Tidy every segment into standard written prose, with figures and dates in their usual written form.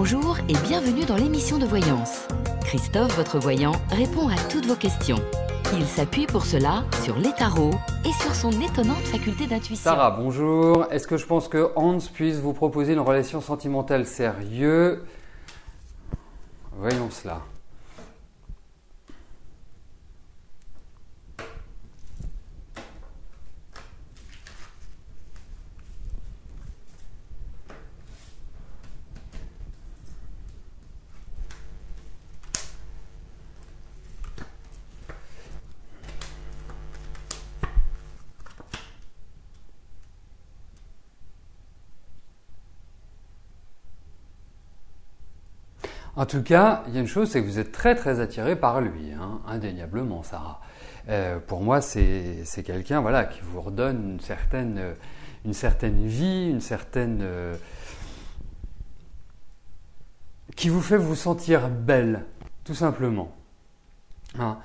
Bonjour et bienvenue dans l'émission de voyance. Christophe, votre voyant, répond à toutes vos questions. Il s'appuie pour cela sur les tarots et sur son étonnante faculté d'intuition. Sarah, bonjour. Est-ce que je pense que Hans puisse vous proposer une relation sentimentale sérieuse? Voyons cela. En tout cas, il y a une chose, c'est que vous êtes très attiré par lui, hein, indéniablement, Sarah. Pour moi, c'est quelqu'un, voilà, qui vous redonne une certaine vie, qui vous fait vous sentir belle, tout simplement. Hein.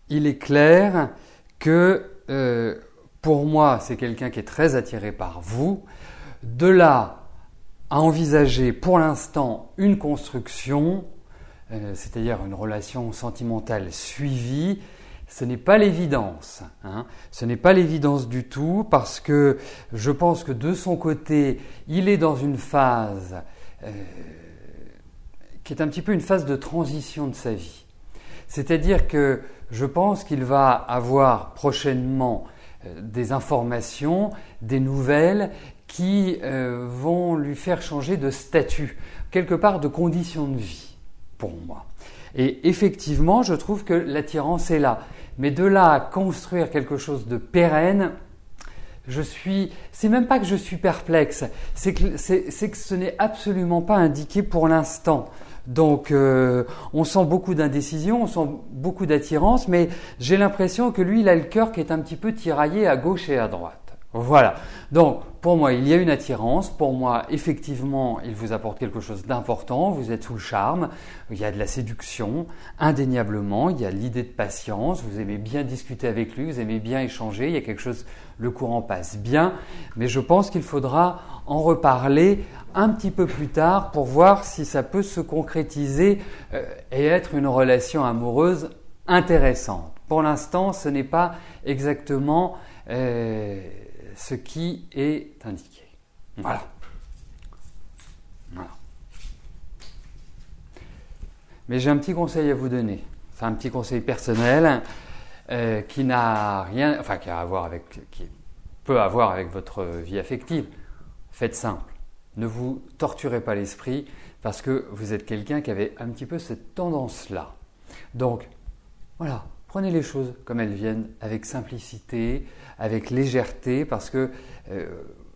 Il est clair que pour moi, c'est quelqu'un qui est très attiré par vous. De là à envisager pour l'instant une construction, c'est-à-dire une relation sentimentale suivie, ce n'est pas l'évidence. Hein. Ce n'est pas l'évidence du tout parce que je pense que de son côté, il est dans une phase qui est un petit peu une phase de transition de sa vie. C'est-à-dire que je pense qu'il va avoir prochainement des informations, des nouvelles qui vont lui faire changer de statut, quelque part de condition de vie, pour moi. Et effectivement, je trouve que l'attirance est là. Mais de là à construire quelque chose de pérenne, c'est même pas que je suis perplexe, c'est que ce n'est absolument pas indiqué pour l'instant. Donc, on sent beaucoup d'indécision, on sent beaucoup d'attirance, mais j'ai l'impression que lui, il a le cœur qui est un petit peu tiraillé à gauche et à droite. Voilà. Donc, pour moi, il y a une attirance. Pour moi, effectivement, il vous apporte quelque chose d'important. Vous êtes sous le charme. Il y a de la séduction, indéniablement. Il y a l'idée de patience. Vous aimez bien discuter avec lui. Vous aimez bien échanger. Il y a quelque chose, le courant passe bien. Mais je pense qu'il faudra en reparler un petit peu plus tard pour voir si ça peut se concrétiser et être une relation amoureuse intéressante. Pour l'instant, ce n'est pas exactement ce qui est indiqué. Voilà. Mais j'ai un petit conseil à vous donner. Enfin, un petit conseil personnel qui n'a rien, enfin qui peut avoir avec votre vie affective. Faites simple. Ne vous torturez pas l'esprit parce que vous êtes quelqu'un qui avait un petit peu cette tendance-là. Donc, voilà. Prenez les choses comme elles viennent, avec simplicité, avec légèreté, parce que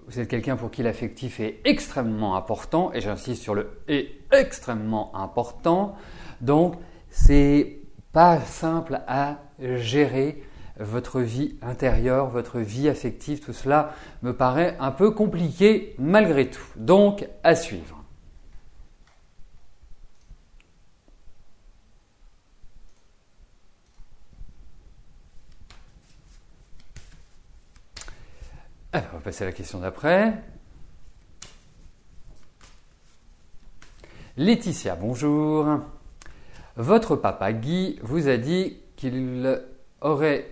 vous êtes quelqu'un pour qui l'affectif est extrêmement important, et j'insiste sur le « est extrêmement important ». Donc, c'est pas simple à gérer votre vie intérieure, votre vie affective, tout cela me paraît un peu compliqué malgré tout. Donc, à suivre. Alors, on va passer à la question d'après. Laetitia, bonjour. Votre papa Guy vous a dit qu'il aurait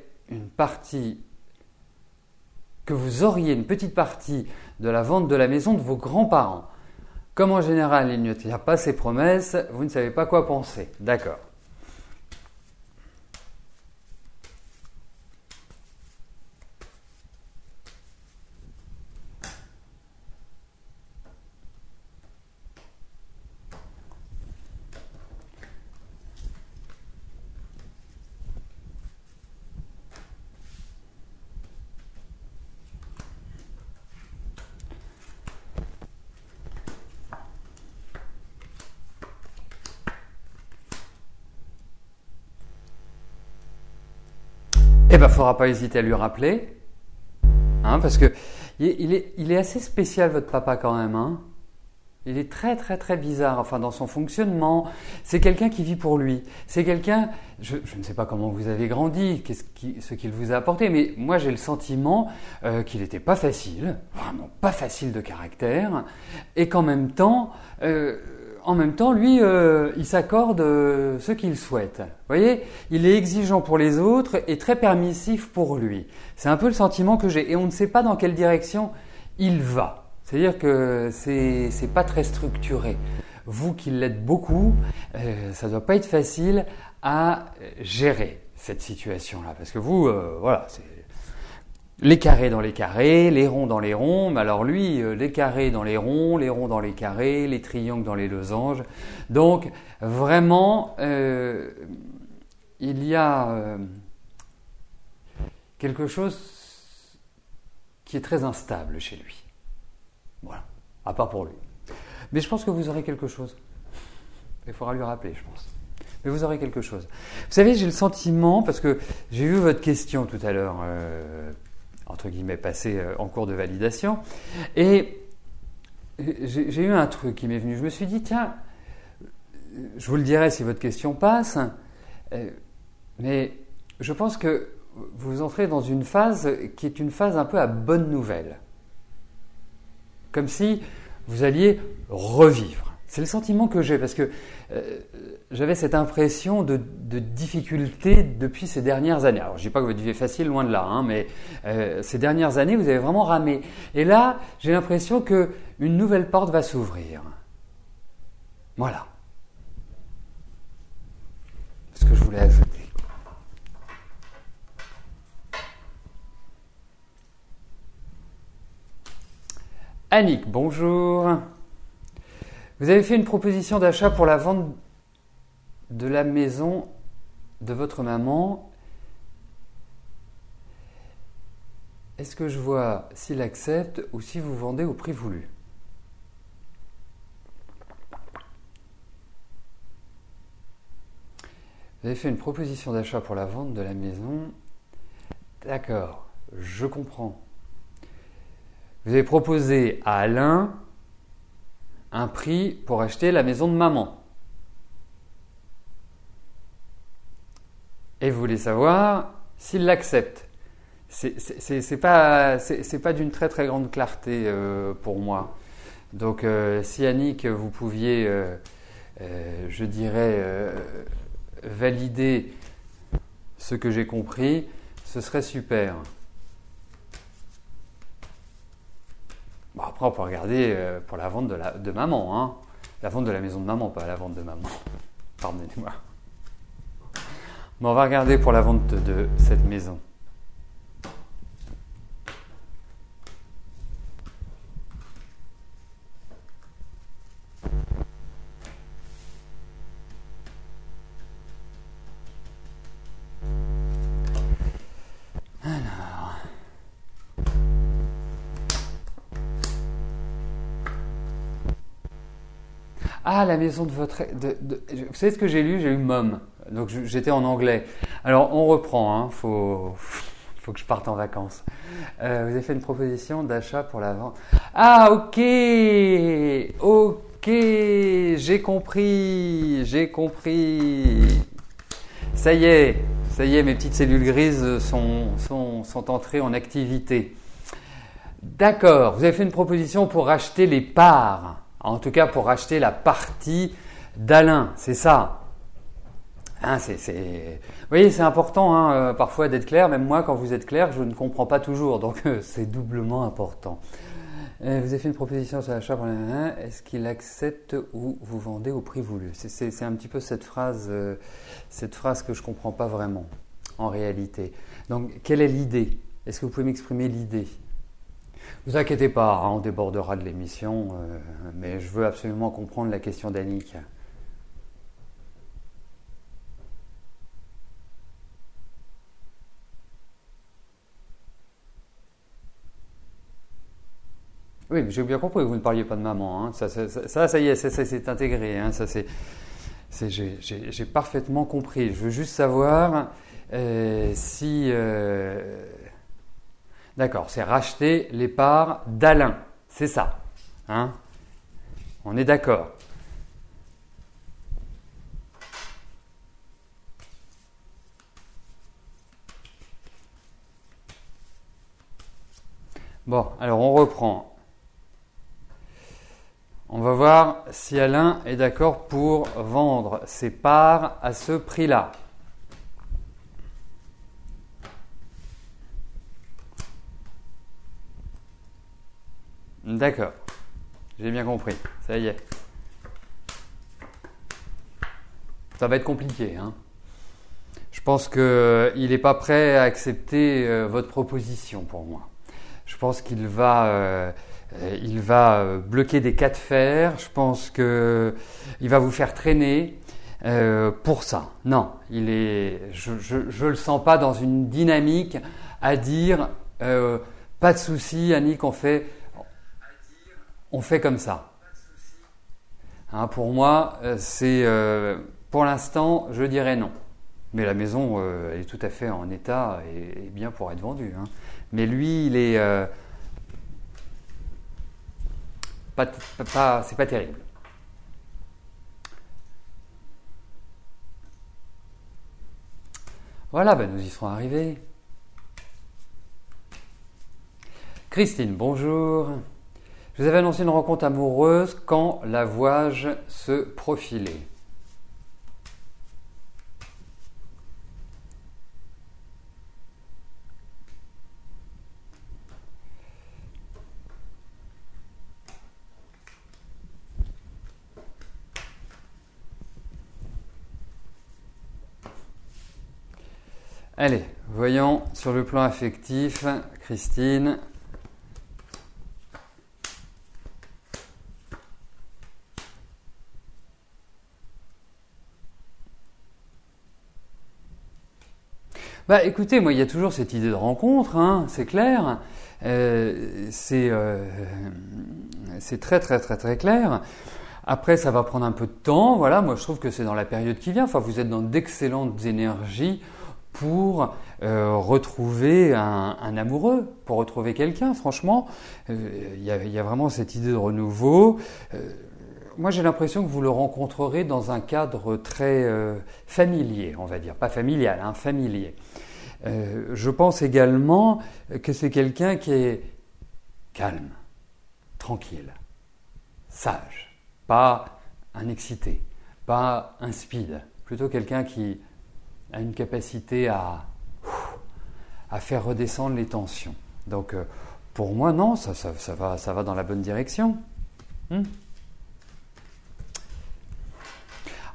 que vous auriez une petite partie de la vente de la maison de vos grands-parents. Comme en général, il ne tient pas ses promesses, vous ne savez pas quoi penser. D'accord. Eh bien, il ne faudra pas hésiter à lui rappeler, hein, parce que il est assez spécial, votre papa, quand même. Hein. Il est très très très bizarre, enfin dans son fonctionnement. C'est quelqu'un qui vit pour lui. C'est quelqu'un, je ne sais pas comment vous avez grandi, ce qu'il vous a apporté, mais moi j'ai le sentiment qu'il n'était pas facile, vraiment pas facile de caractère, et qu'en même temps, lui, il s'accorde ce qu'il souhaite. Vous voyez, il est exigeant pour les autres et très permissif pour lui. C'est un peu le sentiment que j'ai, et on ne sait pas dans quelle direction il va. C'est-à-dire que c'est pas très structuré. Vous qui l'êtes beaucoup, ça doit pas être facile à gérer cette situation-là, parce que vous, voilà, c'est les carrés dans les carrés, les ronds dans les ronds. Mais alors lui, les carrés dans les ronds dans les carrés, les triangles dans les losanges. Donc vraiment, il y a quelque chose qui est très instable chez lui. Voilà, à part pour lui. Mais je pense que vous aurez quelque chose. Il faudra lui rappeler, je pense. Mais vous aurez quelque chose. Vous savez, j'ai le sentiment, parce que j'ai vu votre question tout à l'heure, entre guillemets, passer en cours de validation, et j'ai eu un truc qui m'est venu. Je me suis dit, tiens, je vous le dirai si votre question passe, mais je pense que vous entrez dans une phase qui est une phase un peu à bonne nouvelle. Comme si vous alliez revivre. C'est le sentiment que j'ai, parce que j'avais cette impression de difficulté depuis ces dernières années. Alors, je ne dis pas que votre vie est facile, loin de là, hein, mais ces dernières années, vous avez vraiment ramé. Et là, j'ai l'impression qu'une nouvelle porte va s'ouvrir. Voilà. Ce que je voulais ajouter. Annick, bonjour. Vous avez fait une proposition d'achat pour la vente de la maison de votre maman. Est-ce que je vois s'il accepte ou si vous vendez au prix voulu? Vous avez fait une proposition d'achat pour la vente de la maison. D'accord, je comprends. Vous avez proposé à Alain un prix pour acheter la maison de maman. Et vous voulez savoir s'il l'accepte. C'est pas d'une très très grande clarté pour moi. Donc si Annick, vous pouviez, je dirais, valider ce que j'ai compris, ce serait super. Bon, après, on peut regarder pour la vente de maman. Hein. La vente de la maison de maman, pas la vente de maman. Pardonnez-moi. Mais on va regarder pour la vente de cette maison. Ah, la maison de votre... vous savez ce que j'ai lu? J'ai lu Mom. Donc j'étais en anglais. Alors on reprend, hein. Faut que je parte en vacances. Vous avez fait une proposition d'achat pour la vente. Ah, ok, j'ai compris. Ça y est, mes petites cellules grises sont entrées en activité. D'accord, vous avez fait une proposition pour acheter les parts. En tout cas, pour acheter la partie d'Alain, c'est ça. Hein, vous voyez, c'est important parfois d'être clair. Même moi, quand vous êtes clair, je ne comprends pas toujours. Donc, c'est doublement important. Vous avez fait une proposition sur l'achat pour l'Alain. Est-ce qu'il accepte ou vous vendez au prix voulu? C'est un petit peu cette phrase que je ne comprends pas vraiment, en réalité. Donc, quelle est l'idée? Est-ce que vous pouvez m'exprimer l'idée? Ne vous inquiétez pas, hein, on débordera de l'émission, mais je veux absolument comprendre la question d'Annick. Oui, mais j'ai bien compris que vous ne parliez pas de maman. Hein. Ça y est, ça s'est intégré. Hein. J'ai parfaitement compris. Je veux juste savoir si... D'accord, c'est racheter les parts d'Alain. C'est ça. Hein? On est d'accord? Bon, alors on reprend. On va voir si Alain est d'accord pour vendre ses parts à ce prix-là. D'accord, j'ai bien compris, ça y est. Ça va être compliqué, hein. Je pense qu'il n'est pas prêt à accepter votre proposition pour moi. Je pense qu'il va bloquer des cas de fer. Je pense qu'il va vous faire traîner pour ça. Non, je le sens pas dans une dynamique à dire pas de souci, Annick, on fait comme ça. Hein, pour moi, pour l'instant, je dirais non. Mais la maison, elle est tout à fait en état et bien pour être vendue. Hein. Mais lui, il est c'est pas terrible. Voilà, ben nous y serons arrivés. Christine, bonjour. Je vous avais annoncé une rencontre amoureuse. Quand la vois-je se profiler? Allez, voyons sur le plan affectif, Christine. Bah écoutez, moi il y a toujours cette idée de rencontre, hein, c'est clair. C'est très très très très clair. Après, ça va prendre un peu de temps. Voilà, moi je trouve que c'est dans la période qui vient. Enfin, vous êtes dans d'excellentes énergies pour retrouver un amoureux, pour retrouver quelqu'un. Franchement, il y a vraiment cette idée de renouveau. Moi, j'ai l'impression que vous le rencontrerez dans un cadre très familier, on va dire. Pas familial, hein, familier. Je pense également que c'est quelqu'un qui est calme, tranquille, sage, pas un excité, pas un speed, plutôt quelqu'un qui a une capacité à faire redescendre les tensions. Donc, pour moi, non, ça va dans la bonne direction. Ah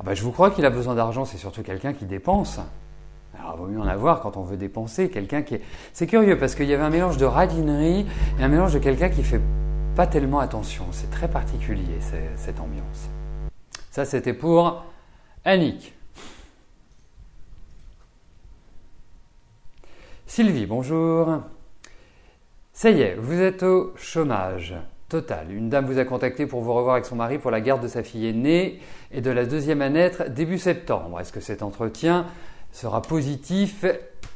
ben, je vous crois qu'il a besoin d'argent, c'est surtout quelqu'un qui dépense. Alors, il vaut mieux en avoir quand on veut dépenser. Quelqu'un qui est... C'est curieux parce qu'il y avait un mélange de radinerie et un mélange de quelqu'un qui fait pas tellement attention. C'est très particulier, cette ambiance. Ça, c'était pour Annick. Sylvie, bonjour. Ça y est, vous êtes au chômage total. Une dame vous a contacté pour vous revoir avec son mari pour la garde de sa fille aînée et de la deuxième à naître début septembre. Est-ce que cet entretien sera positif?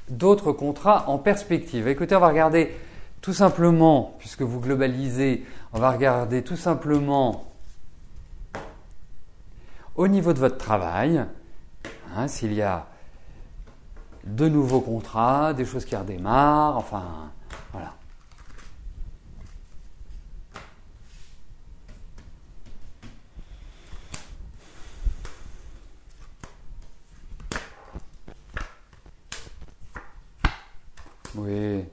D'autres contrats en perspective? Écoutez, on va regarder tout simplement, puisque vous globalisez, on va regarder tout simplement au niveau de votre travail, hein, s'il y a de nouveaux contrats, des choses qui redémarrent, enfin, voilà. Oui.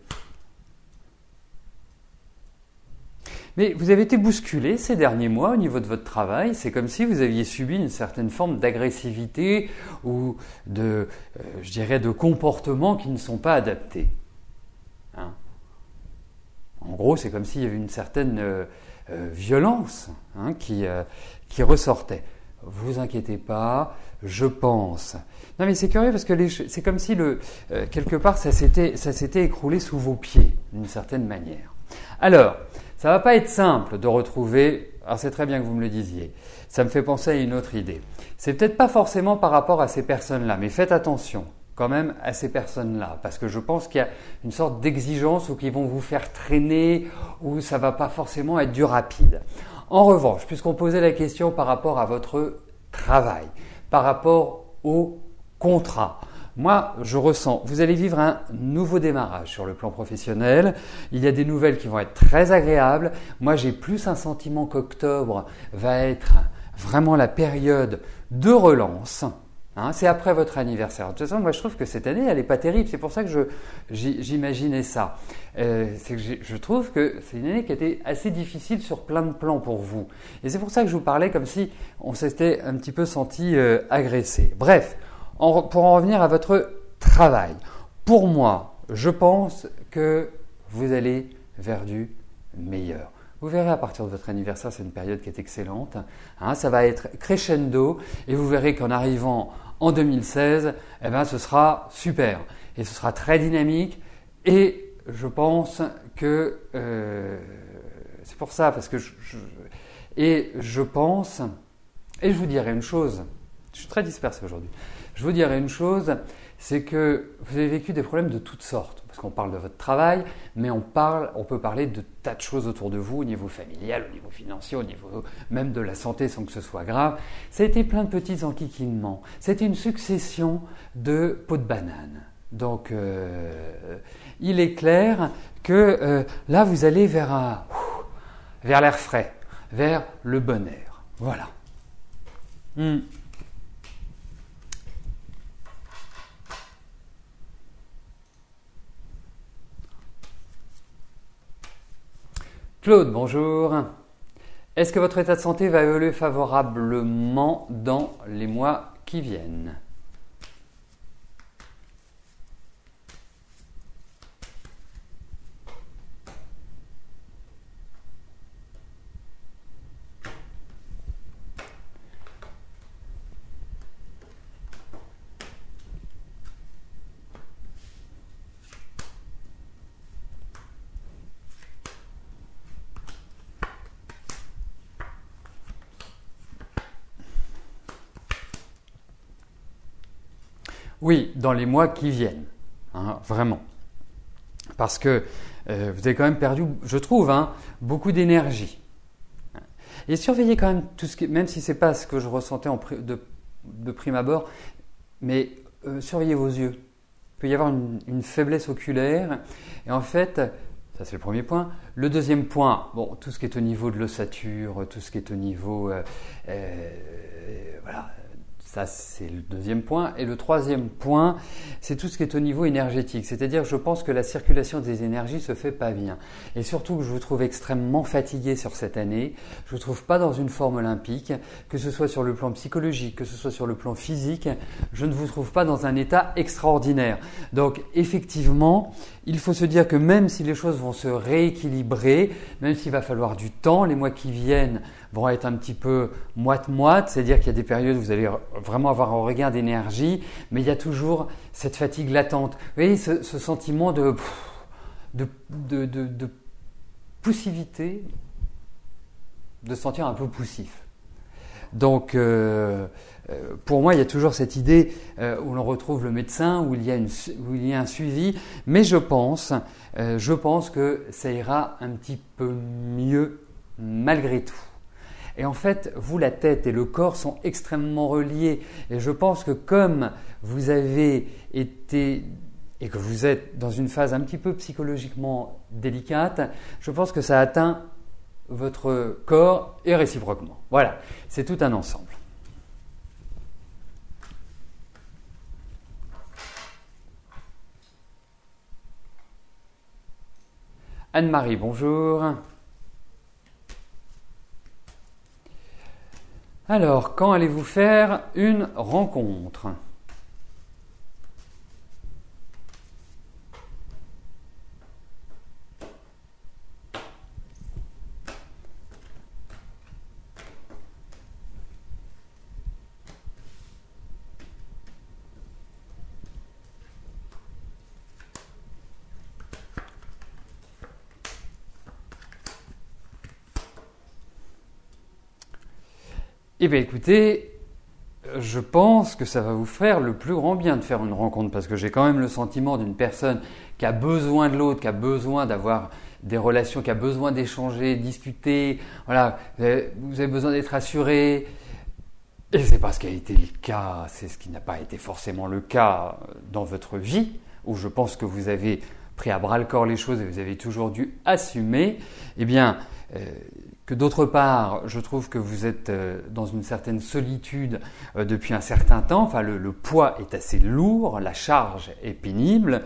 Mais vous avez été bousculé ces derniers mois au niveau de votre travail. C'est comme si vous aviez subi une certaine forme d'agressivité ou de, je dirais, de comportements qui ne sont pas adaptés. Hein? En gros, c'est comme s'il y avait une certaine violence, hein, qui ressortait. Vous inquiétez pas, je pense. Non, mais c'est curieux parce que c'est comme si quelque part ça s'était écroulé sous vos pieds d'une certaine manière. Alors, ça va pas être simple de retrouver. Alors c'est très bien que vous me le disiez. Ça me fait penser à une autre idée. C'est peut-être pas forcément par rapport à ces personnes-là, mais faites attention quand même à ces personnes-là, parce que je pense qu'il y a une sorte d'exigence ou qu'ils vont vous faire traîner, ou ça va pas forcément être du rapide. En revanche, puisqu'on posait la question par rapport à votre travail, par rapport au contrat, moi, je ressens, vous allez vivre un nouveau démarrage sur le plan professionnel. Il y a des nouvelles qui vont être très agréables. Moi, j'ai plus un sentiment qu'octobre va être vraiment la période de relance. Hein, c'est après votre anniversaire. De toute façon, moi, je trouve que cette année, elle n'est pas terrible. C'est pour ça que j'imaginais ça. C'est que je trouve que c'est une année qui a été assez difficile sur plein de plans pour vous. Et c'est pour ça que je vous parlais comme si on s'était un petit peu senti agressé. Bref. Pour en revenir à votre travail, pour moi, je pense que vous allez vers du meilleur. Vous verrez à partir de votre anniversaire, c'est une période qui est excellente. Hein, ça va être crescendo et vous verrez qu'en arrivant en 2016, eh ben, ce sera super. Et ce sera très dynamique et je pense que c'est pour ça, parce que je pense, et je vous dirai une chose, je suis très dispersé aujourd'hui. Je vous dirais une chose, c'est que vous avez vécu des problèmes de toutes sortes, parce qu'on parle de votre travail, mais on peut parler de tas de choses autour de vous, au niveau familial, au niveau financier, au niveau même de la santé sans que ce soit grave. Ça a été plein de petits enquiquinements. C'était une succession de pots de banane. Donc, il est clair que là, vous allez vers l'air frais, vers le bon air. Voilà. Claude, bonjour. Est-ce que votre état de santé va évoluer favorablement dans les mois qui viennent ? Oui, dans les mois qui viennent, hein, vraiment. Parce que vous avez quand même perdu, je trouve, beaucoup d'énergie. Et surveillez quand même tout ce qui, même si ce n'est pas ce que je ressentais de prime abord, mais surveillez vos yeux. Il peut y avoir une faiblesse oculaire. Et en fait, ça c'est le premier point. Le deuxième point, bon, tout ce qui est au niveau de l'ossature, tout ce qui est au niveau, voilà. Ça, c'est le deuxième point. Et le troisième point, c'est tout ce qui est au niveau énergétique. C'est-à-dire que je pense que la circulation des énergies se fait pas bien. Et surtout que je vous trouve extrêmement fatigué sur cette année. Je vous trouve pas dans une forme olympique, que ce soit sur le plan psychologique, que ce soit sur le plan physique. Je ne vous trouve pas dans un état extraordinaire. Donc, effectivement, il faut se dire que même si les choses vont se rééquilibrer, même s'il va falloir du temps, les mois qui viennent vont être un petit peu moite-moite, c'est-à-dire qu'il y a des périodes où vous allez vraiment avoir un regain d'énergie, mais il y a toujours cette fatigue latente. Vous voyez, ce sentiment de poussivité, de se sentir un peu poussif. Donc, pour moi, il y a toujours cette idée où l'on retrouve le médecin, où il y a un suivi, mais je pense que ça ira un petit peu mieux malgré tout. Et en fait, vous, la tête et le corps sont extrêmement reliés. Et je pense que comme vous avez été et que vous êtes dans une phase un petit peu psychologiquement délicate, je pense que ça atteint votre corps et réciproquement. Voilà, c'est tout un ensemble. Anne-Marie, bonjour. Alors, quand allez-vous faire une rencontre ? Eh bien écoutez, je pense que ça va vous faire le plus grand bien de faire une rencontre parce que j'ai quand même le sentiment d'une personne qui a besoin de l'autre, qui a besoin d'avoir des relations, qui a besoin d'échanger, discuter, voilà, vous avez besoin d'être assuré. Et c'est pas ce qui a été le cas, c'est ce qui n'a pas été forcément le cas dans votre vie, où je pense que vous avez pris à bras le corps les choses et vous avez toujours dû assumer, eh bien, que d'autre part, je trouve que vous êtes dans une certaine solitude depuis un certain temps, enfin le poids est assez lourd, la charge est pénible,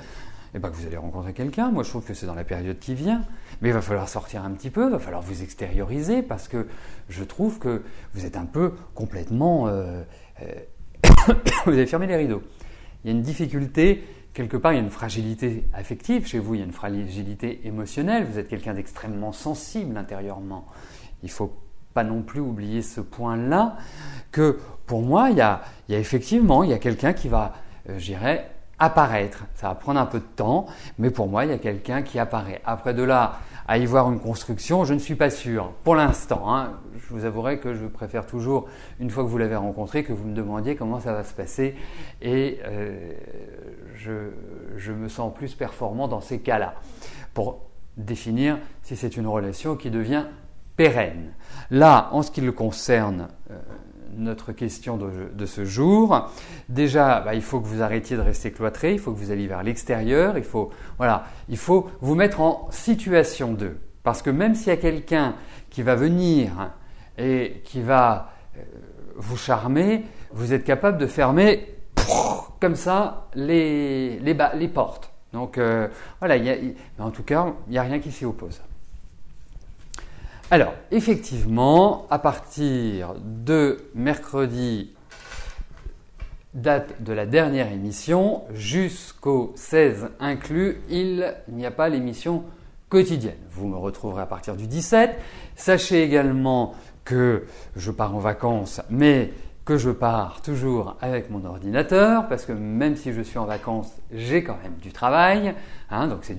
et bien que vous allez rencontrer quelqu'un, moi je trouve que c'est dans la période qui vient, mais il va falloir sortir un petit peu, il va falloir vous extérioriser, parce que je trouve que vous êtes un peu complètement... vous avez fermé les rideaux. Il y a une difficulté, quelque part il y a une fragilité affective chez vous, il y a une fragilité émotionnelle, vous êtes quelqu'un d'extrêmement sensible intérieurement. Il ne faut pas non plus oublier ce point-là, que pour moi, il y a effectivement quelqu'un qui va, je dirais, apparaître. Ça va prendre un peu de temps, mais pour moi, il y a quelqu'un qui apparaît. Après de là, à y voir une construction, je ne suis pas sûr. Pour l'instant, hein, je vous avouerai que je préfère toujours, une fois que vous l'avez rencontré, que vous me demandiez comment ça va se passer. Et je me sens plus performant dans ces cas-là, pour définir si c'est une relation qui devient pérenne. Là, en ce qui le concerne, notre question de ce jour, déjà, il faut que vous arrêtiez de rester cloîtré, il faut que vous alliez vers l'extérieur, il faut vous mettre en situation d'eux. Parce que même s'il y a quelqu'un qui va venir et qui va vous charmer, vous êtes capable de fermer comme ça les portes. Donc voilà, en tout cas, il n'y a rien qui s'y oppose. Alors, effectivement, à partir de mercredi, date de la dernière émission, jusqu'au 16 inclus, il n'y a pas l'émission quotidienne. Vous me retrouverez à partir du 17. Sachez également que je pars en vacances, mais que je pars toujours avec mon ordinateur, parce que même si je suis en vacances, j'ai quand même du travail, hein, donc c'est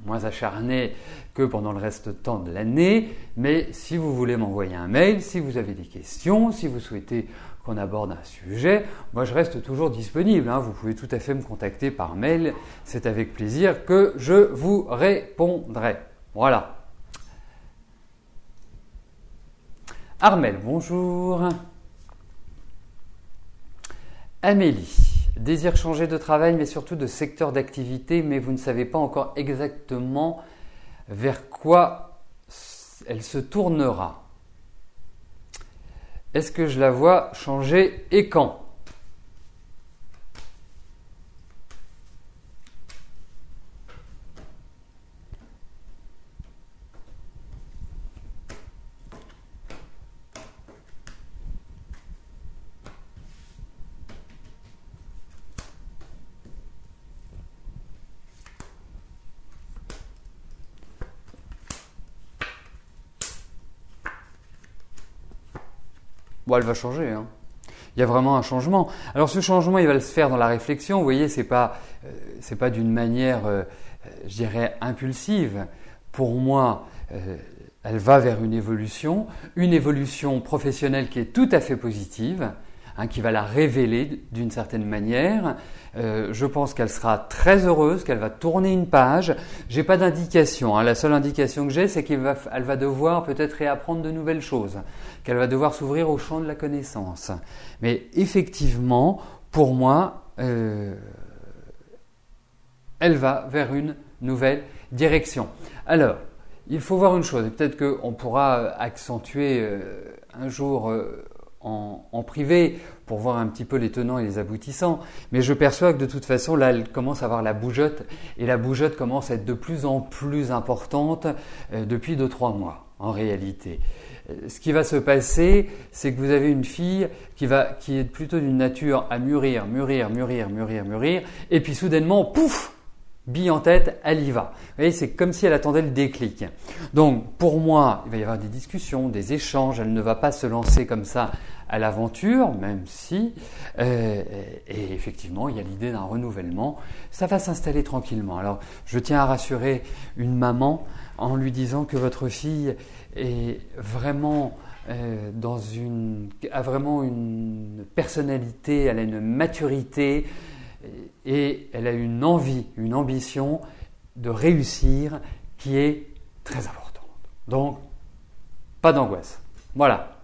moins acharné que pendant le reste du temps de l'année. Mais si vous voulez m'envoyer un mail, si vous avez des questions, si vous souhaitez qu'on aborde un sujet, moi je reste toujours disponible, hein. Vous pouvez tout à fait me contacter par mail, c'est avec plaisir que je vous répondrai. Voilà. Armel, bonjour. Amélie. Désire changer de travail, mais surtout de secteur d'activité, mais vous ne savez pas encore exactement vers quoi elle se tournera. Est-ce que je la vois changer et quand ? Bon, elle va changer, hein. Il y a vraiment un changement. Alors ce changement, il va se faire dans la réflexion. Vous voyez, c'est pas d'une manière, je dirais, impulsive. Pour moi, elle va vers une évolution professionnelle qui est tout à fait positive, hein, qui va la révéler d'une certaine manière. Je pense qu'elle sera très heureuse, qu'elle va tourner une page. J'ai pas d'indication, hein. La seule indication que j'ai, c'est qu'elle va devoir peut-être réapprendre de nouvelles choses, qu'elle va devoir s'ouvrir au champ de la connaissance. Mais effectivement, pour moi, elle va vers une nouvelle direction. Alors, il faut voir une chose, et peut-être qu'on pourra accentuer un jour en privé pour voir un petit peu les tenants et les aboutissants, mais je perçois que de toute façon, là, elle commence à avoir la bougeotte, et la bougeotte commence à être de plus en plus importante depuis 2-3 mois, en réalité. Ce qui va se passer, c'est que vous avez une fille qui est plutôt d'une nature à mûrir, et puis soudainement, pouf, bille en tête, elle y va. Vous voyez, c'est comme si elle attendait le déclic. Donc, pour moi, il va y avoir des discussions, des échanges. Elle ne va pas se lancer comme ça à l'aventure, même si, et effectivement, il y a l'idée d'un renouvellement. Ça va s'installer tranquillement. Alors, je tiens à rassurer une maman en lui disant que votre fille est vraiment a vraiment une personnalité, elle a une maturité et elle a une envie, une ambition de réussir qui est très importante. Donc, pas d'angoisse. Voilà.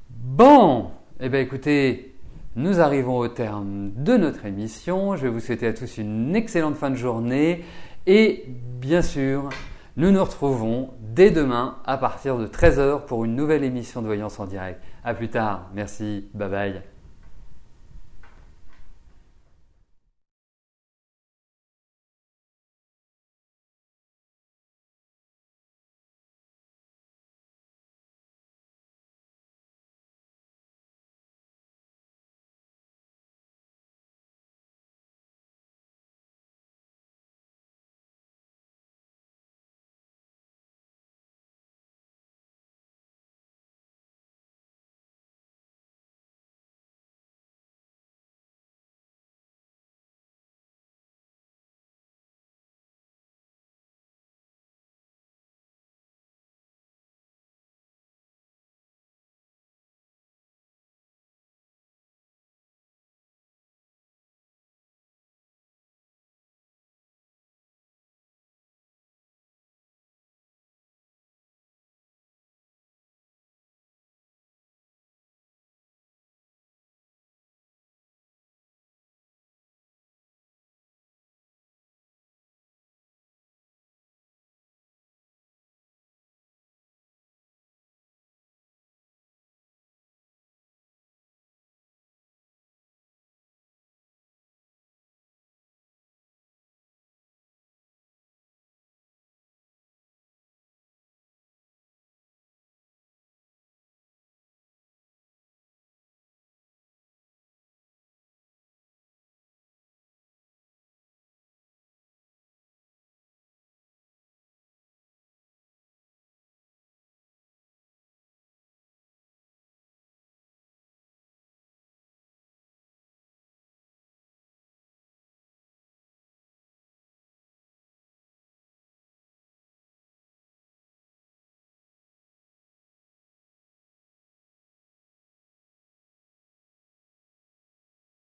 Bon, eh bien écoutez, nous arrivons au terme de notre émission. Je vais vous souhaiter à tous une excellente fin de journée et bien sûr, nous nous retrouvons dès demain à partir de 13h pour une nouvelle émission de Voyance en direct. À plus tard. Merci. Bye bye.